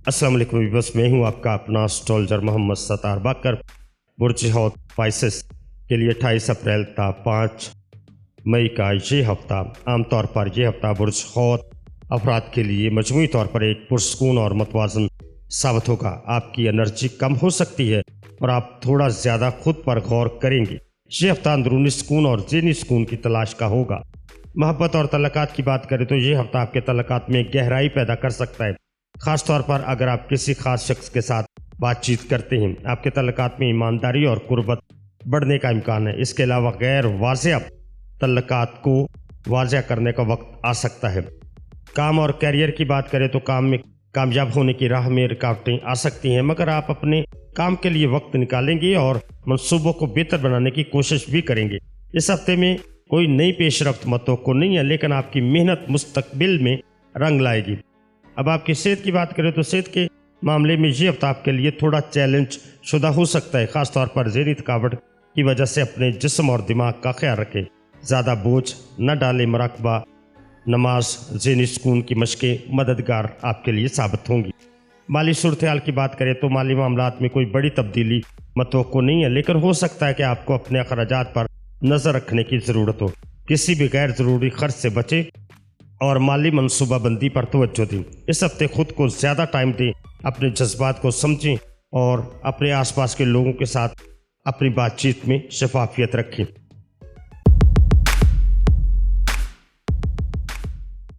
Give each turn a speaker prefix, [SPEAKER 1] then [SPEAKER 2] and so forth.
[SPEAKER 1] अस्सलाम वालेकुम व्यूअर्स, मैं हूं आपका अपना एस्ट्रोलॉजर मोहम्मद सत्तार बाकर। बुर्ज हौत स्पाइसेस के लिए 28 अप्रैल था 5 मई का ये हफ्ता। आमतौर पर यह हफ्ता बुर्ज हौत अफराद के लिए मजमूई तौर पर एक पुरसकून और मतवाजन साबित होगा। आपकी एनर्जी कम हो सकती है और आप थोड़ा ज़्यादा खुद पर गौर करेंगे। ये हफ्ता अंदरूनी सुकून और ज़हनी सुकून की तलाश का होगा। मोहब्बत और तल्लुकात की बात करें तो ये हफ्ता आपके तल्लुकात में गहराई पैदा कर सकता है, ख़ास तौर पर अगर आप किसी खास शख्स के साथ बातचीत करते हैं। आपके तल्लुकात में ईमानदारी और कुर्बत बढ़ने का इम्कान है। इसके अलावा गैर वाज़ेह तल्लुकात को वाज़ेह करने का वक्त आ सकता है। काम और कैरियर की बात करें तो काम में कामयाब होने की राह में रुकावटें आ सकती हैं, मगर आप अपने काम के लिए वक्त निकालेंगे और मंसूबों को बेहतर बनाने की कोशिश भी करेंगे। इस हफ्ते में कोई नई पेशरफ्त मतवक्को नहीं है, लेकिन आपकी मेहनत मुस्तकबिल में रंग लाएगी। अब आपकी सेहत की बात करें तो सेहत के मामले में ये हफ्ता आपके लिए थोड़ा चैलेंज शुदा हो सकता है, ख़ास तौर पर ज़हनी थकावट की वजह से अपने जिस्म और दिमाग का ख्याल रखें। ज़्यादा बोझ न डालें। मराकबा, नमाज, ज़हनी सुकून की मशक़ें मददगार आपके लिए साबित होंगी। माली सूरत हाल की बात करें तो माली मामलात में कोई बड़ी तब्दीली मतवक्को नहीं है, लेकिन हो सकता है कि आपको अपने अखराजात पर नज़र रखने की ज़रूरत हो। किसी भी गैर ज़रूरी खर्च से बचें और माली मनसूबाबंदी पर तवज्जो दें। इस हफ्ते खुद को ज़्यादा टाइम दें, अपने जज्बात को समझें और अपने आसपास के लोगों के साथ अपनी बातचीत में शफाफियत रखें।